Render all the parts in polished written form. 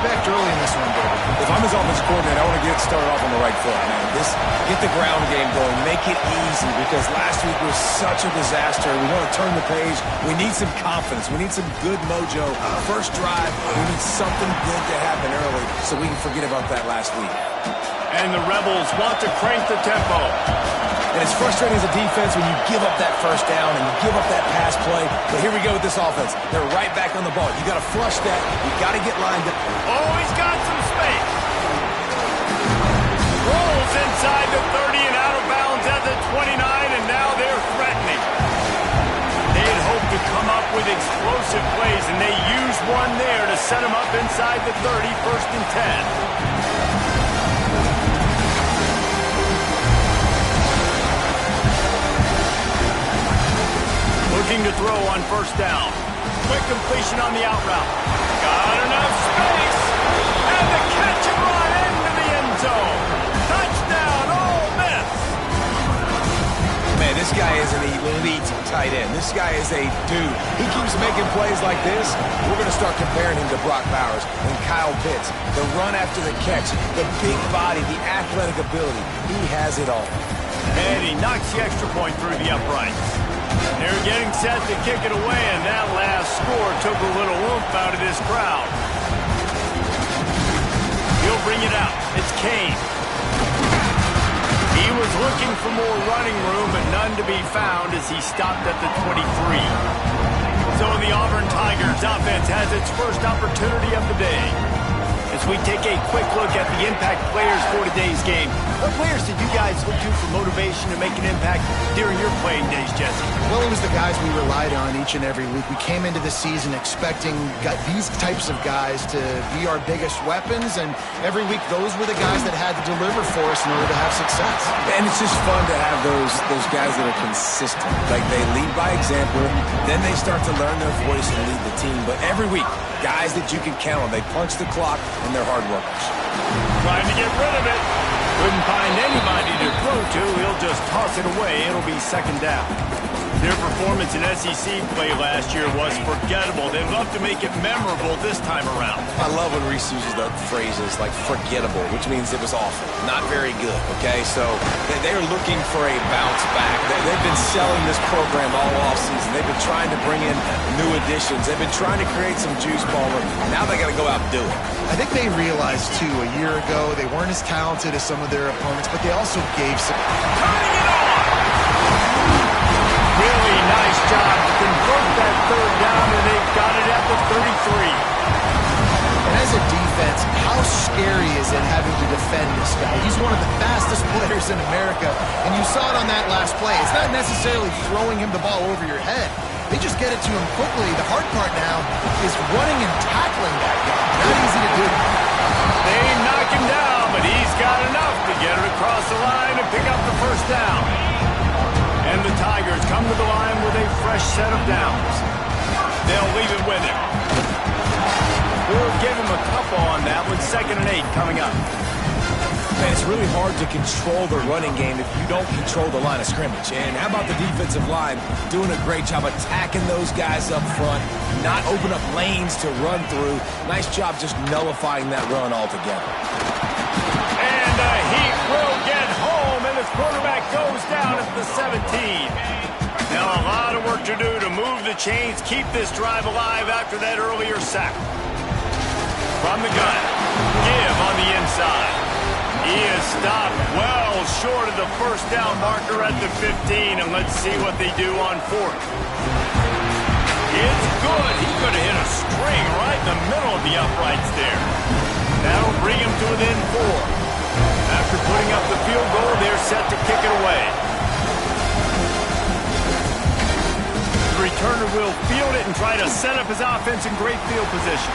expect early in this one, David? If I'm his offensive coordinator, I want to get started off on the right foot, man. Get the ground game going. Make it easy because last week was such a disaster. We want to turn the page. We need some confidence. We need some good mojo. First drive, we need something good to happen early so we can forget about that last week. And the Rebels want to crank the tempo. And it's frustrating as a defense when you give up that first down and you give up that pass play. But here we go with this offense. They're right back on the ball. You got to flush that. You got to get lined up. Oh, he's got some space. Rolls inside the 30 and out of bounds at the 29, and now they're threatening. They had hoped to come up with explosive plays, and they used one there to set them up inside the 30, 1st and 10. Looking to throw on 1st down. Quick completion on the out route. Got enough space. And the catch and run into the end zone. Touchdown, Ole Miss. Man, this guy is an elite tight end. This guy is a dude. He keeps making plays like this. We're going to start comparing him to Brock Bowers and Kyle Pitts. The run after the catch, the big body, the athletic ability. He has it all. And he knocks the extra point through the uprights. They're getting set to kick it away, and that last score took a little oomph out of this crowd. He'll bring it out. It's Kane. He was looking for more running room, but none to be found as he stopped at the 23. So the Auburn Tigers offense has its first opportunity of the day. As we take a quick look at the impact players for today's game, what players did you guys look to for motivation to make an impact during your playing days, Jesse? Well, it was the guys we relied on each and every week. We came into the season expecting these types of guys to be our biggest weapons, and every week those were the guys that had to deliver for us in order to have success. And it's just fun to have those guys that are consistent. Like, they lead by example, then they start to learn their voice and lead the team. But every week, guys that you can count on. They punch the clock, and they're hard workers. Trying to get rid of it. Couldn't find anybody to throw to. He'll just toss it away. It'll be 2nd down. Their performance in SEC play last year was forgettable. They'd love to make it memorable this time around. I love when Reese uses the phrases like forgettable, which means it was awful, not very good, okay? So they're looking for a bounce back. They've been selling this program all offseason. They've been trying to bring in new additions. They've been trying to create some juice, Palmer. Now they got to go out and do it. I think they realized, too, a year ago they weren't as talented as some of their opponents, but they also gave some... Turning it on! Really nice job to convert that 3rd down, and they've got it at the 33. And as a defense, how scary is it having to defend this guy? He's one of the fastest players in America, and you saw it on that last play. It's not necessarily throwing him the ball over your head. They just get it to him quickly. The hard part now is running and tackling that guy. Not easy to do. They knock him down, but he's got enough to get it across the line and pick up the 1st down. And the Tigers come to the line with a fresh set of downs. They'll leave it with him. We'll give him a couple on that one. 2nd and 8 coming up. Man, it's really hard to control the running game if you don't control the line of scrimmage. And how about the defensive line doing a great job attacking those guys up front, not open up lanes to run through. Nice job just nullifying that run altogether. And the Heat will get home, and the quarterback goes down at the 17. Now a lot of work to do to move the chains, keep this drive alive after that earlier sack. From the gun, give on the inside. He is stopped well short of the 1st down marker at the 15, and let's see what they do on 4th. It's good. He could have hit a string right in the middle of the uprights there. That'll bring him to within 4. After putting up the field goal, they're set to kick it away. The returner will field it and try to set up his offense in great field position.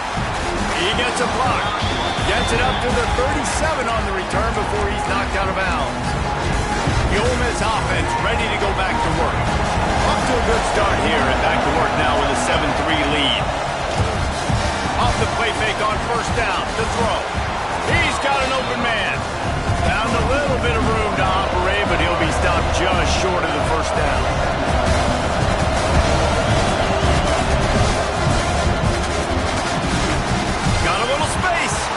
He gets a block. Gets it up to the 37 on the return before he's knocked out of bounds. The Ole Miss offense ready to go back to work. Off to a good start here and back to work now with a 7-3 lead. Off the play fake on 1st down. The throw. He's got an open man. Found a little bit of room to operate, but he'll be stopped just short of the 1st down. Got a little space.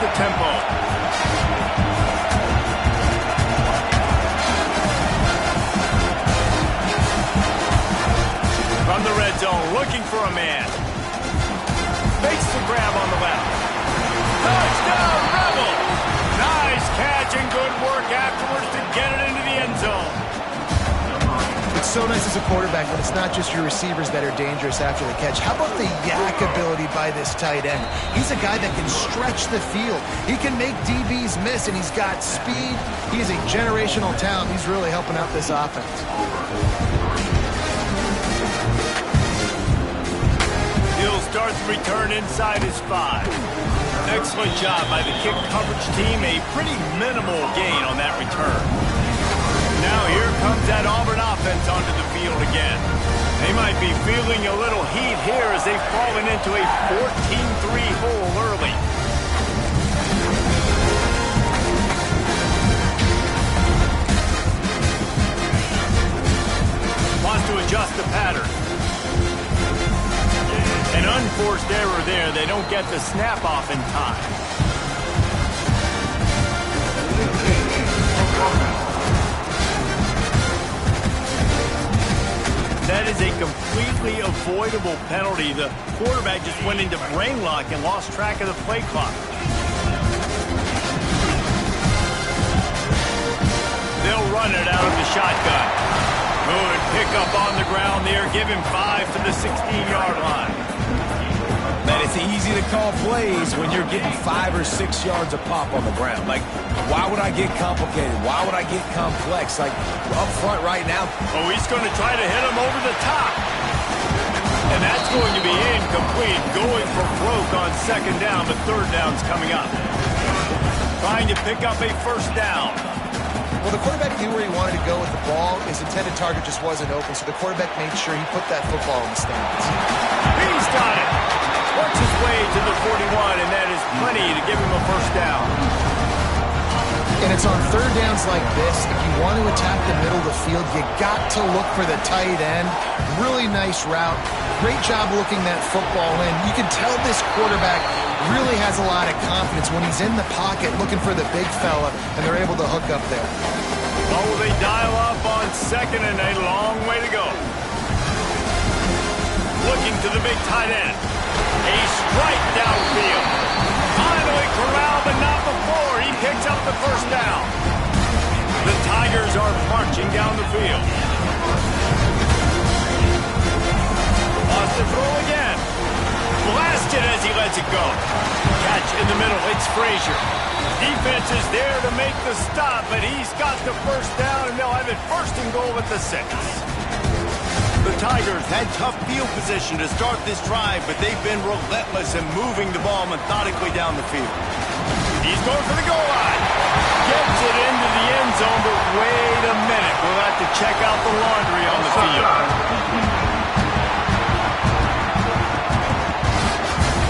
the tempo. From the red zone, looking for a man. Makes the grab on the left. Touchdown, Rebel! Nice catch and good work afterwards to get it into the end zone. It's so nice as a quarterback when it's not just your receivers that are dangerous after the catch. How about the yak ability by this tight end? He's a guy that can stretch the field. He can make DBs miss, and he's got speed. He is a generational talent. He's really helping out this offense. He'll start the return inside his 5. Excellent job by the kick coverage team. A pretty minimal gain on that return. Now here comes that Auburn offense onto the field again. They might be feeling a little heat here as they've fallen into a 14-3 hole early. Wants to adjust the pattern. An unforced error there. They don't get the snap off in time. That is a completely avoidable penalty. The quarterback just went into brain lock and lost track of the play clock. They'll run it out of the shotgun. Good pickup on the ground there. Give him 5 to the 16-yard line. Man, it's easy to call plays when you're getting 5 or 6 yards a pop on the ground. Like, why would I get complicated? Why would I get complex? Like, up front right now. Oh, he's going to try to hit him over the top. And that's going to be incomplete. Going for broke on second down, but third down's coming up. Trying to pick up a first down. Well, the quarterback knew where he wanted to go with the ball. His intended target just wasn't open, so the quarterback made sure he put that football in the stands. He's got it. Works his way to the 41, and that is plenty to give him a first down. And it's on third downs like this. If you want to attack the middle of the field, you got to look for the tight end. Really nice route. Great job looking that football in. You can tell this quarterback really has a lot of confidence when he's in the pocket looking for the big fella, and they're able to hook up there. Oh, they dial up on second, and a long way to go. Looking to the big tight end. A strike downfield. Finally corralled, but not before. He picks up the first down. The Tigers are marching down the field. Lost the throw again. Blasted as he lets it go. Catch in the middle. It's Frazier. Defense is there to make the stop, but he's got the first down, and they'll have it first and goal at the 6. The Tigers had tough field position to start this drive, but they've been relentless in moving the ball methodically down the field. He's going for the goal line. Gets it into the end zone, but wait a minute. We'll have to check out the laundry on the field.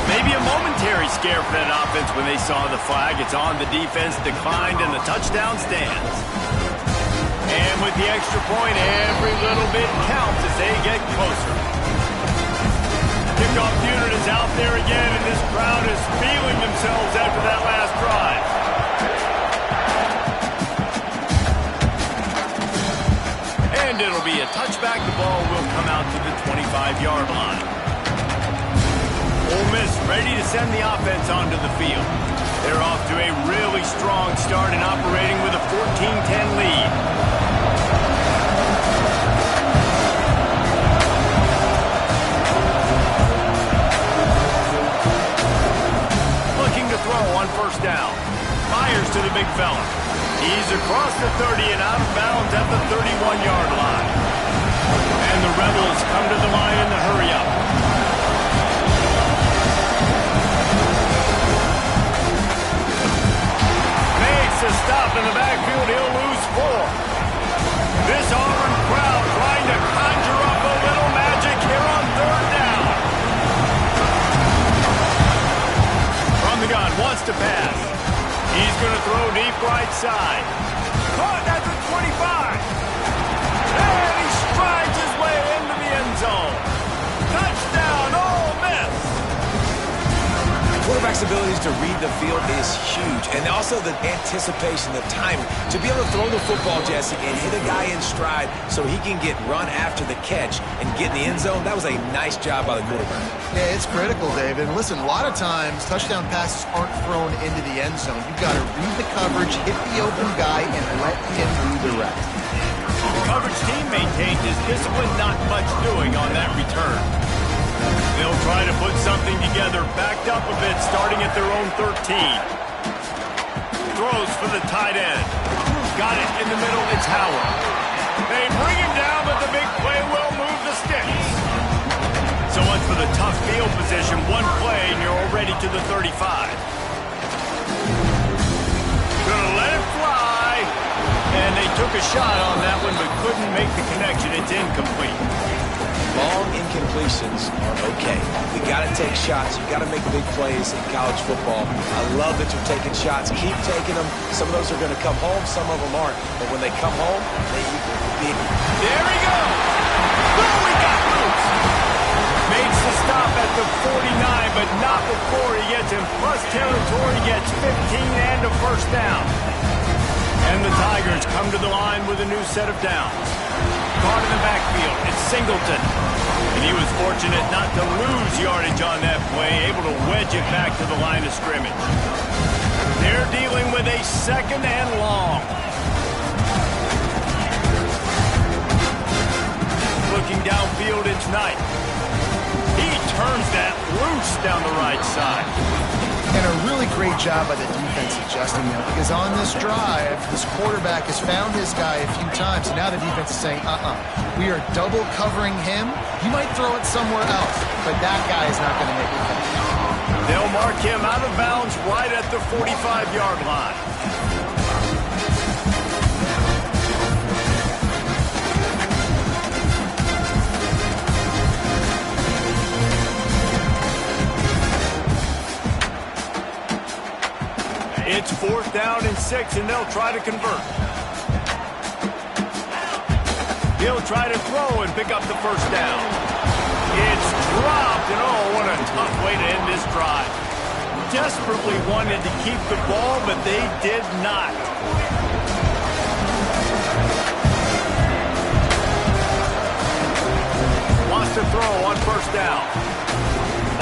Maybe a momentary scare for that offense when they saw the flag. It's on, the defense declined, and the touchdown stands. And with the extra point, every little bit counts as they get closer. Kickoff unit is out there again, and this crowd is feeling themselves after that last drive. And it'll be a touchback. The ball will come out to the 25-yard line. Ole Miss ready to send the offense onto the field. They're off to a really strong start and operating with a 14-10 lead. Throw on first down. Fires to the big fella. He's across the 30 and out of bounds at the 31-yard line. And the Rebels come to the line in the hurry-up. Makes a stop in the backfield. He'll lose 4. This Auburn crowd trying to conjure up a little magic here on third down. The gun wants to pass. He's going to throw deep right side. Caught at the 25. And he strides his way into the end zone. Touchdown, Ole Miss. The quarterback's ability is to read the field is huge. And also the anticipation, the timing. To be able to throw the football, Jesse, and hit a guy in stride so he can get run after the catch and get in the end zone, that was a nice job by the quarterback. Yeah, it's critical, David. And listen, a lot of times touchdown passes aren't thrown into the end zone. You've got to read the coverage, hit the open guy, and let him redirect. The coverage team maintains his discipline, not much doing on that return. They'll try to put something together, backed up a bit, starting at their own 13. Throws for the tight end. Got it in the middle, it's Howard. They bring him down, but the big play will move the sticks. So much for the tough field position. One play, and you're already to the 35. Gonna let it fly. And they took a shot on that one, but couldn't make the connection. It's incomplete. Long incompletions are okay. We got to take shots. You got to make big plays in college football. I love that you're taking shots. Keep taking them. Some of those are going to come home. Some of them aren't. But when they come home, they equal big. There he goes. Oh, he got loose. Makes the stop at the 49, but not before he gets in plus territory. Gets 15 and a first down. And the Tigers come to the line with a new set of downs. Caught in the backfield, it's Singleton. And he was fortunate not to lose yardage on that play, able to wedge it back to the line of scrimmage. They're dealing with a second and long. Looking downfield, it's Knight. He turns that loose down the right side. And a really great job by the defense adjusting that, because on this drive, this quarterback has found his guy a few times, and now the defense is saying, we are double covering him. You might throw it somewhere else, but that guy is not going to make it catch. They'll mark him out of bounds right at the 45-yard line. It's 4th down and 6, and they'll try to convert. He'll try to throw and pick up the first down. It's dropped, and oh, what a tough way to end this drive. Desperately wanted to keep the ball, but they did not. Wants to throw on first down.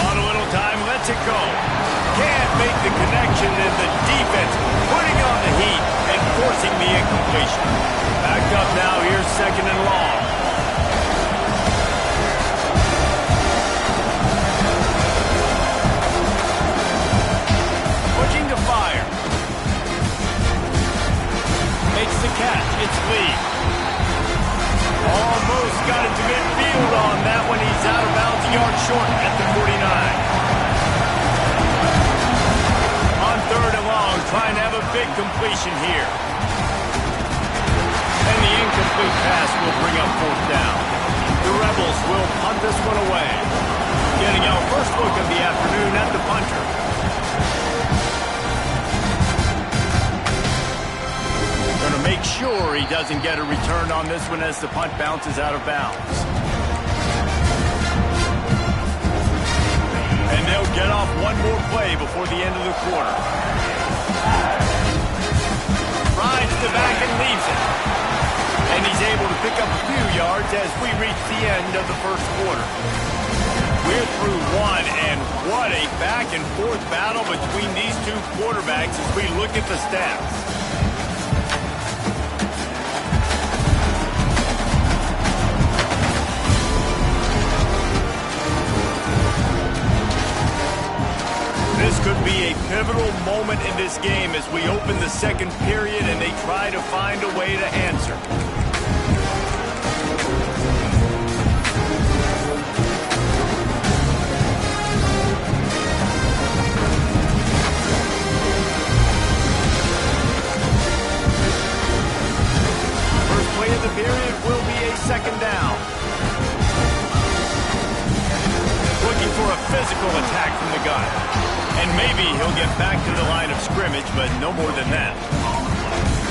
On a little time, lets it go. Can't make the connection, and the defense putting on the heat and forcing the incompletion. Backed up now, here's second and long. Pushing to fire. Makes the catch, it's Lee. Almost got it to midfield on that one. He's out of bounds, a yard short at the 49. Third and long, trying to have a big completion here. And the incomplete pass will bring up 4th down. The Rebels will punt this one away. Getting our first look of the afternoon at the punter. Going to make sure he doesn't get a return on this one as the punt bounces out of bounds. And they'll get off one more play before the end of the quarter. Rides the back and leaves it. And he's able to pick up a few yards as we reach the end of the first quarter. We're through one, and what a back-and-forth battle between these two quarterbacks as we look at the stats. This could be a pivotal moment in this game as we open the second period and they try to find a way to answer. First play of the period will be a second down. Looking for a physical attack from the gun. And maybe he'll get back to the line of scrimmage, but no more than that.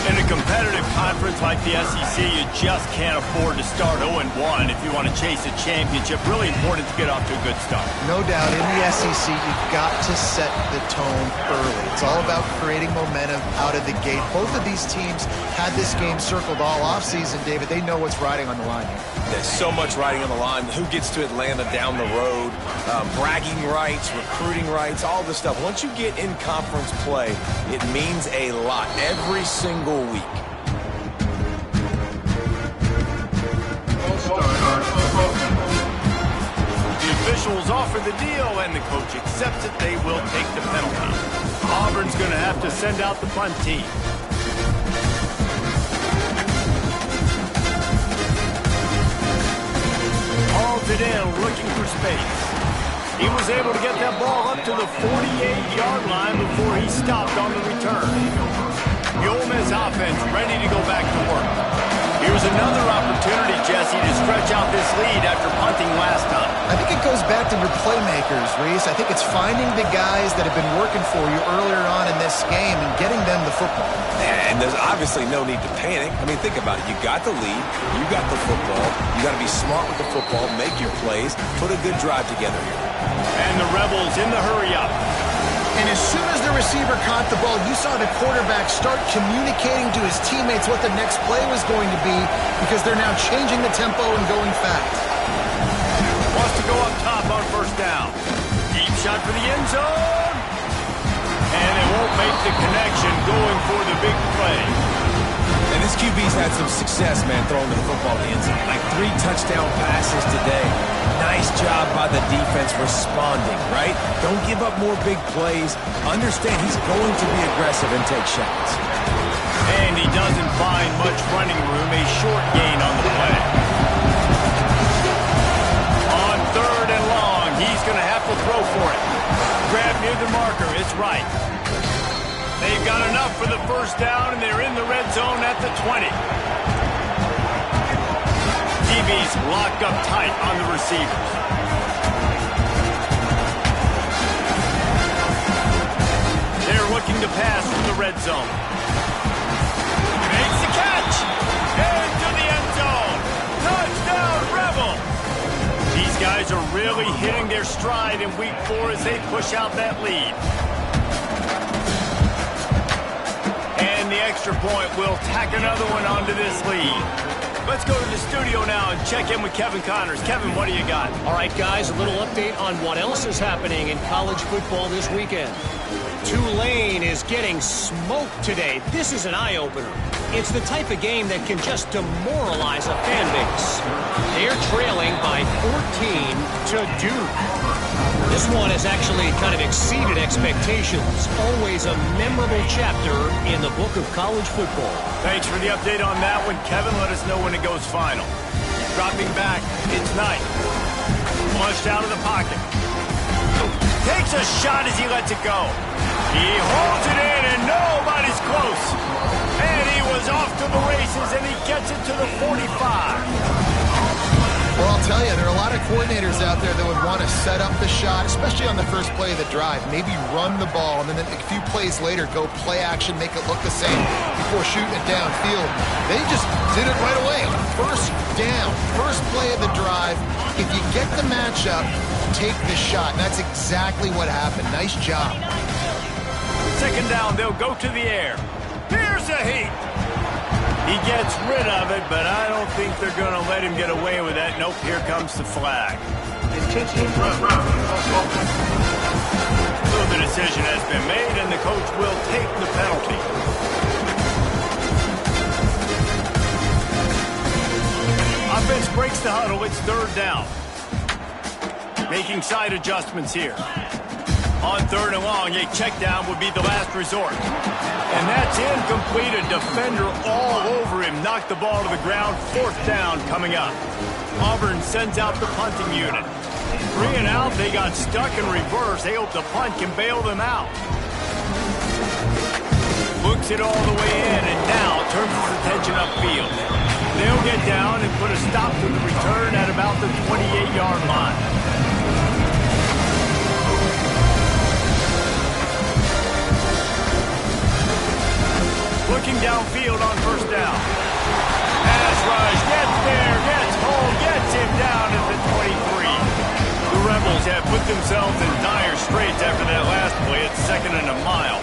In a competitive conference like the SEC, you just can't afford to start 0-1 if you want to chase a championship. Really important to get off to a good start. No doubt, in the SEC, you've got to set the tone early. It's all about creating momentum out of the gate. Both of these teams had this game circled all offseason, David. They know what's riding on the line here. There's so much riding on the line. Who gets to Atlanta down the road, bragging rights, recruiting rights, all this stuff. Once you get in conference play, it means a lot every single week. The officials offer the deal, and the coach accepts it. They will take the penalty. Auburn's going to have to send out the punt team. Hauls it in, looking for space. He was able to get that ball up to the 48-yard line before he stopped on the return. The Ole Miss offense ready to go back to work. Here's another opportunity, Jesse, to stretch out this lead after punting last time. I think it goes back to your playmakers, Reese. I think it's finding the guys that have been working for you earlier on in this game and getting them the football. And there's obviously no need to panic. I mean, think about it. You got the lead. You got the football. You got to be smart with the football, make your plays, put a good drive together here. And the Rebels in the hurry-up. And as soon as the receiver caught the ball, you saw the quarterback start communicating to his teammates what the next play was going to be because they're now changing the tempo and going fast. Wants to go up top on first down. Deep shot for the end zone. And it won't make the connection going for the big play. And this QB's had some success, man, throwing the football in the end zone. Like 3 touchdown passes today. Nice job by the defense responding, right? Don't give up more big plays. Understand he's going to be aggressive and take shots. And he doesn't find much running room. A short gain on the play. On 3rd and long, he's going to have to throw for it. Grab near the marker. It's right. They've got enough for the first down, and they're in the red zone at the 20. DB's locked up tight on the receivers. They're looking to pass from the red zone. Makes the catch! Into the end zone! Touchdown, Rebels! These guys are really hitting their stride in week 4 as they push out that lead. And the extra point will tack another one onto this lead. Let's go to the studio now and check in with Kevin Connors. Kevin, what do you got? All right, guys, a little update on what else is happening in college football this weekend. Tulane is getting smoked today. This is an eye-opener. It's the type of game that can just demoralize a fan base. They're trailing by 14 to Duke. This one has actually kind of exceeded expectations. Always a memorable chapter in the book of college football. Thanks for the update on that one, Kevin. Let us know when it goes final. Dropping back, it's Knight. Flushed out of the pocket. Takes a shot as he lets it go. He holds it in and nobody's close. And he was off to the races and he gets it to the 45. Well, I'll tell you, there are a lot of coordinators out there that would want to set up the shot, especially on the first play of the drive. Maybe run the ball, and then a few plays later, go play action, make it look the same before shooting it downfield. They just did it right away. First down, first play of the drive. If you get the matchup, take the shot. And that's exactly what happened. Nice job. Second down, they'll go to the air. Here's a heat. He gets rid of it, but I don't think they're going to let him get away with that. Nope, here comes the flag. So the decision has been made, and the coach will take the penalty. Offense breaks the huddle. It's 3rd down. Making side adjustments here. On 3rd and long, a check down would be the last resort. And that's incomplete. A defender all over him. Knocked the ball to the ground. 4th down coming up. Auburn sends out the punting unit. 3 and out. They got stuck in reverse. They hope the punt can bail them out. Looks it all the way in and now turns his attention upfield. They'll get down and put a stop to the return at about the 28-yard line. Looking downfield on first down. Pass rush, gets there, gets home, gets him down at the 23. The Rebels have put themselves in dire straits after that last play. It's 2nd and a mile.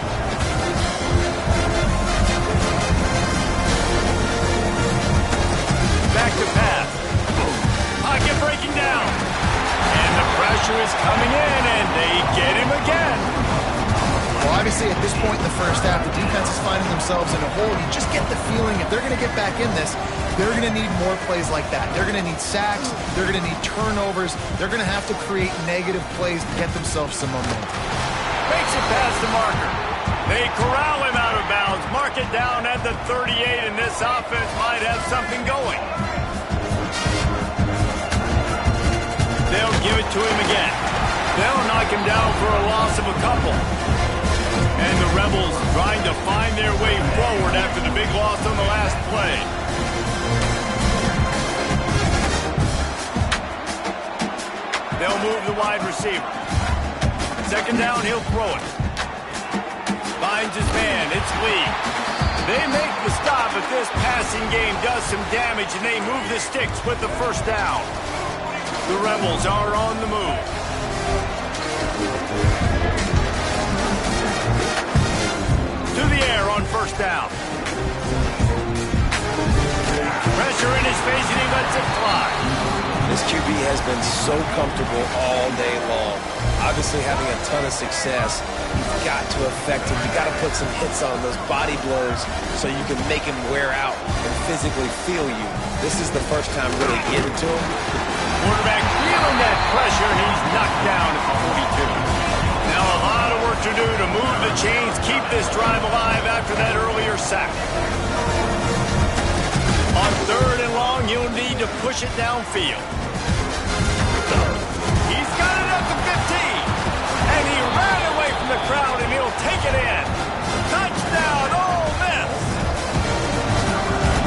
Back to pass. Pocket breaking down. And the pressure is coming in, and they get him again. Well, obviously, at this point in the first half, the defense is finding themselves in a hole. You just get the feeling if they're going to get back in this, they're going to need more plays like that. They're going to need sacks. They're going to need turnovers. They're going to have to create negative plays to get themselves some momentum. Makes it past the marker. They corral him out of bounds. Mark it down at the 38, and this offense might have something going. They'll give it to him again. They'll knock him down for a loss of a couple. And the Rebels trying to find their way forward after the big loss on the last play. They'll move the wide receiver. 2nd down, he'll throw it. Finds his man, it's Lee. They make the stop, but this passing game does some damage, and they move the sticks with the first down. The Rebels are on the move. To the air on first down. Pressure in his face, and he lets it fly. This QB has been so comfortable all day long. Obviously having a ton of success. You've got to affect him. You've got to put some hits on those body blows so you can make him wear out and physically feel you. This is the first time really getting to him. Quarterback feeling that pressure, and he's knocked down at the 42. Now a lot of work to do to move the chains, keep this drive alive after that earlier sack. On 3rd and long, you'll need to push it downfield. He's got it at the 15. And he ran away from the crowd, and he'll take it in. Touchdown, Ole Miss.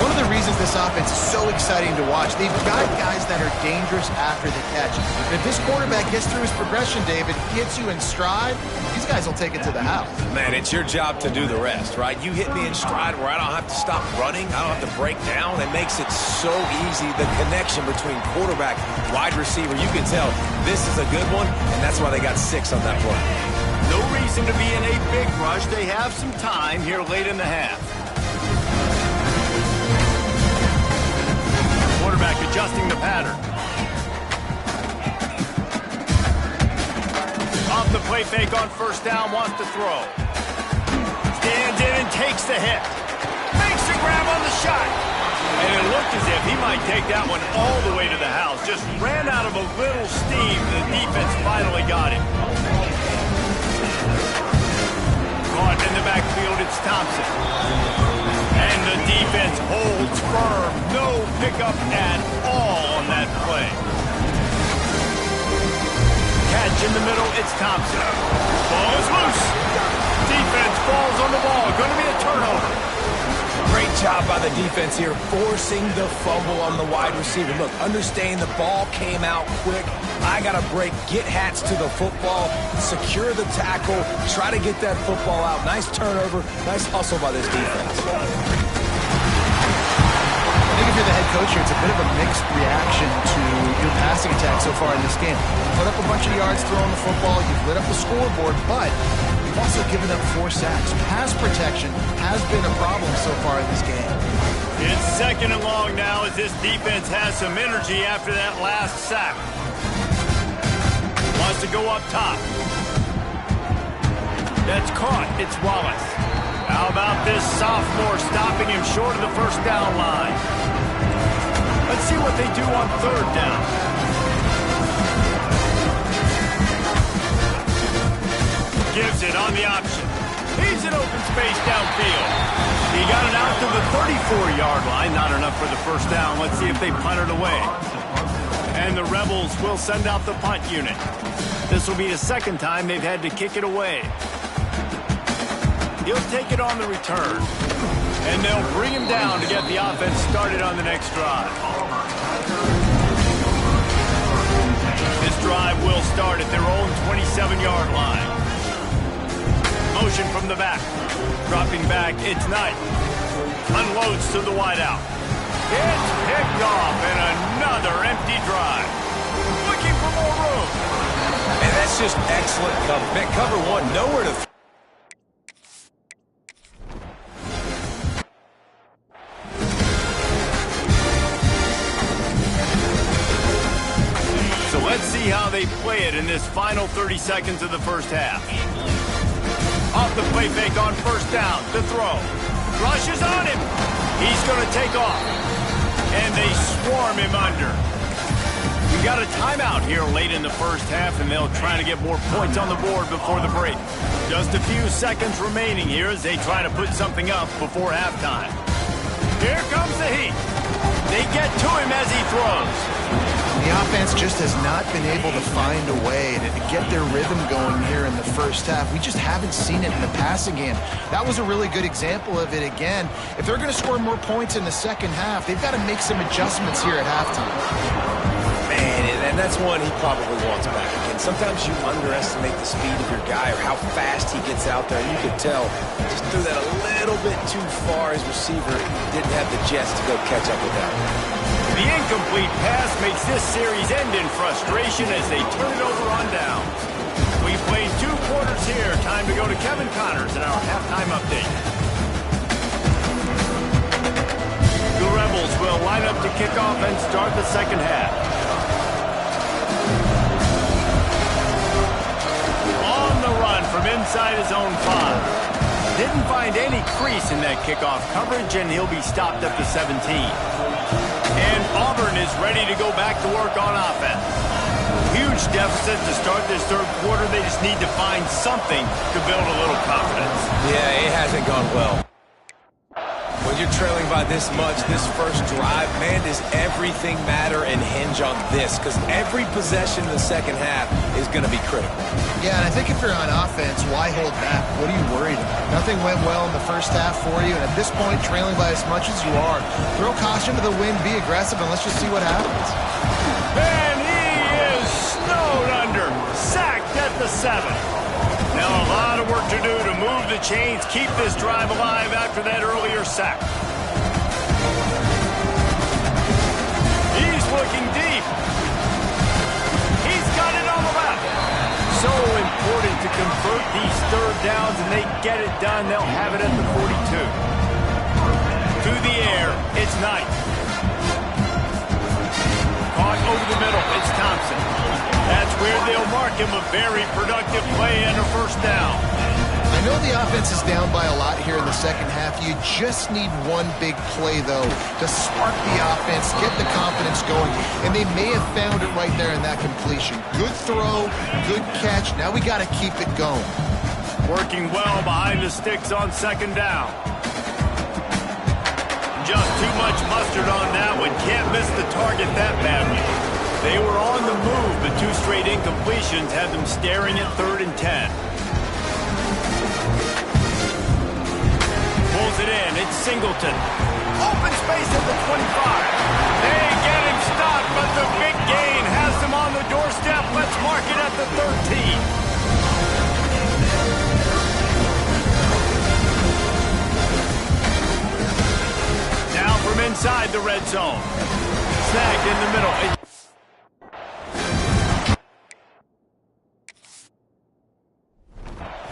One of the reasons this offense is so exciting to watch, they've got guys that are dangerous after the catch. And if this quarterback gets through his progression, David, gets you in stride, these guys will take it to the house. Man, it's your job to do the rest, right? You hit me in stride where I don't have to stop running. I don't have to break down. It makes it so easy. The connection between quarterback, wide receiver, you can tell this is a good one, and that's why they got 6 on that play. No reason to be in a big rush. They have some time here late in the half. Quarterback adjusting the pattern. Off the play fake on first down, wants to throw. Stands in and takes the hit. Makes the grab on the shot. And it looked as if he might take that one all the way to the house. Just ran out of a little steam. The defense finally got him. Caught in the backfield, it's Thompson. And the defense holds firm. No pickup at all on that play. Catch in the middle, it's Thompson. Ball is loose. Defense falls on the ball. Going to be a turnover. Great job by the defense here, forcing the fumble on the wide receiver. Look, understand the ball came out quick. I got to break, get Hats to the football, secure the tackle, try to get that football out. Nice turnover, nice hustle by this defense. I think if you're the head coach here, it's a bit of a mixed reaction to your passing attack so far in this game. You put up a bunch of yards throwing the football, you've lit up the scoreboard, but you've also given up 4 sacks. Pass protection has been a problem so far in this game. It's 2nd and long now as this defense has some energy after that last sack. Wants to go up top. That's caught. It's Wallace. How about this sophomore stopping him short of the first down line? Let's see what they do on 3rd down. Gives it on the option. He's in open space downfield. He got it out to the 34-yard line. Not enough for the first down. Let's see if they punt it away. And the Rebels will send out the punt unit. This will be the 2nd time they've had to kick it away. He'll take it on the return. And they'll bring him down to get the offense started on the next drive. This drive will start at their own 27-yard line. Motion from the back. Dropping back, it's Knight. unloads to the wideout. It's picked off and another empty drive. Looking for more room. And that's just excellent cover. Man, cover one, nowhere to So let's see how they play it in this final 30 seconds of the first half. Off the play fake on first down, to throw. Rushes on him. He's going to take off. And they swarm him under. We got a timeout here late in the first half, and they'll try to get more points on the board before the break. Just a few seconds remaining here as they try to put something up before halftime. Here comes the heat. They get to him as he throws. The offense just has not been able to find a way to get their rhythm going here in the first half. We just haven't seen it in the passing game. That was a really good example of it again. If they're going to score more points in the second half, they've got to make some adjustments here at halftime. Man, and that's one he probably wants back again. Sometimes you underestimate the speed of your guy or how fast he gets out there. And you could tell just threw that a little bit too far. His receiver didn't have the jets to go catch up with that. The incomplete pass makes this series end in frustration as they turn it over on down. We played 2 quarters here. Time to go to Kevin Connors in our halftime update. The Rebels will line up to kick off and start the second half. On the run from inside his own 5. Didn't find any crease in that kickoff coverage, and he'll be stopped at the 17. And Auburn is ready to go back to work on offense. Huge deficit to start this third quarter. They just need to find something to build a little confidence. Yeah, it hasn't gone well. When you're trailing by this much, this first drive, man, does everything matter and hinge on this? Because every possession in the second half is going to be critical. Yeah, and I think if you're on offense, why hold back? What are you worried about? Nothing went well in the first half for you, and at this point, trailing by as much as you are, throw caution to the wind, be aggressive, and let's just see what happens. And he is snowed under, sacked at the 7. Now a lot of work to do to move the chains, keep this drive alive after that earlier sack. He's looking deep. He's got it on the left. So important to convert these third downs, and they get it done. They'll have it at the 42. To the air, it's Knight. Caught over the middle, it's Thompson. That's where they'll mark him a very productive play and a first down. I know the offense is down by a lot here in the second half. You just need one big play, though, to spark the offense, get the confidence going, and they may have found it right there in that completion. Good throw, good catch. Now we got to keep it going. Working well behind the sticks on second down. Just too much mustard on that one. Can't miss the target that badly. They were on the move, but 2 straight incompletions had them staring at 3rd and 10. Pulls it in. It's Singleton. Open space at the 25. They get him stopped, but the big gain has them on the doorstep. Let's mark it at the 13. Now from inside the red zone. Snagged in the middle.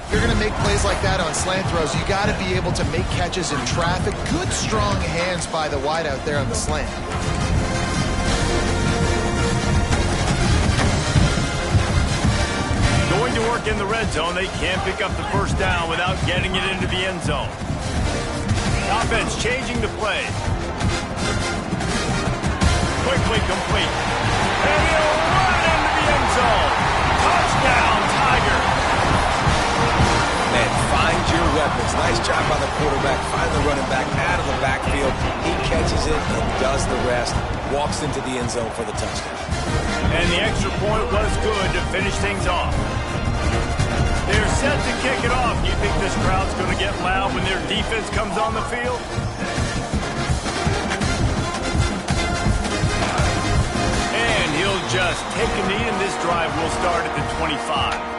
If you're going to make plays like that on slant throws, you got to be able to make catches in traffic. Good, strong hands by the wideout there on the slant. Going to work in the red zone. They can't pick up the first down without getting it into the end zone. Offense changing the play. Quickly complete. And he'll run into the end zone. Touchdown, Tiger. Man, find your weapons. Nice job by the quarterback. Find the running back out of the backfield. He catches it and does the rest. Walks into the end zone for the touchdown. And the extra point was good to finish things off. They're set to kick it off. You think this crowd's going to get loud when their defense comes on the field? And he'll just take a knee, and this drive will start at the 25.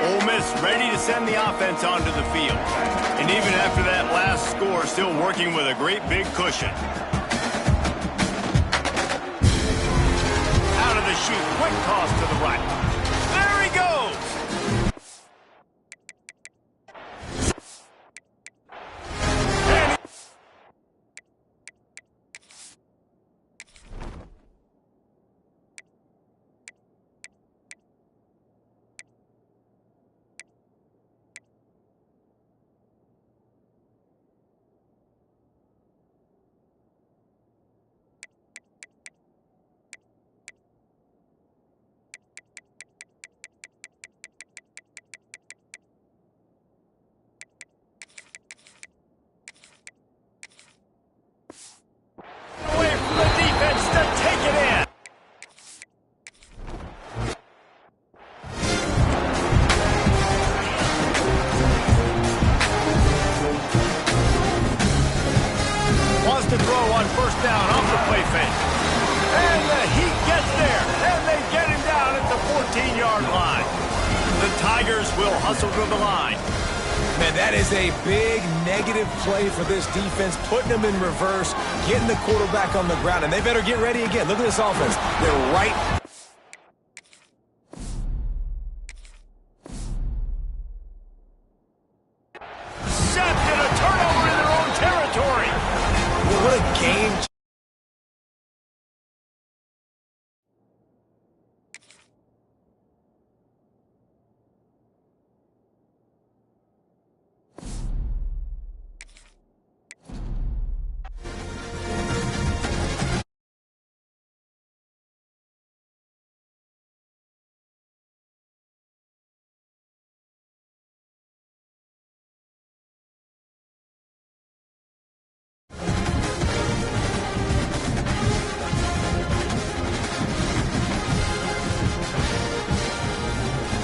Ole Miss ready to send the offense onto the field. And even after that last score, still working with a great big cushion. Out of the chute, quick toss to the right. There he goes! To throw on first down off the play fake. And the Heat gets there, and they get him down at the 14-yard line. The Tigers will hustle to the line. Man, that is a big negative play for this defense, putting them in reverse, getting the quarterback on the ground, and they better get ready again. Look at this offense. They're right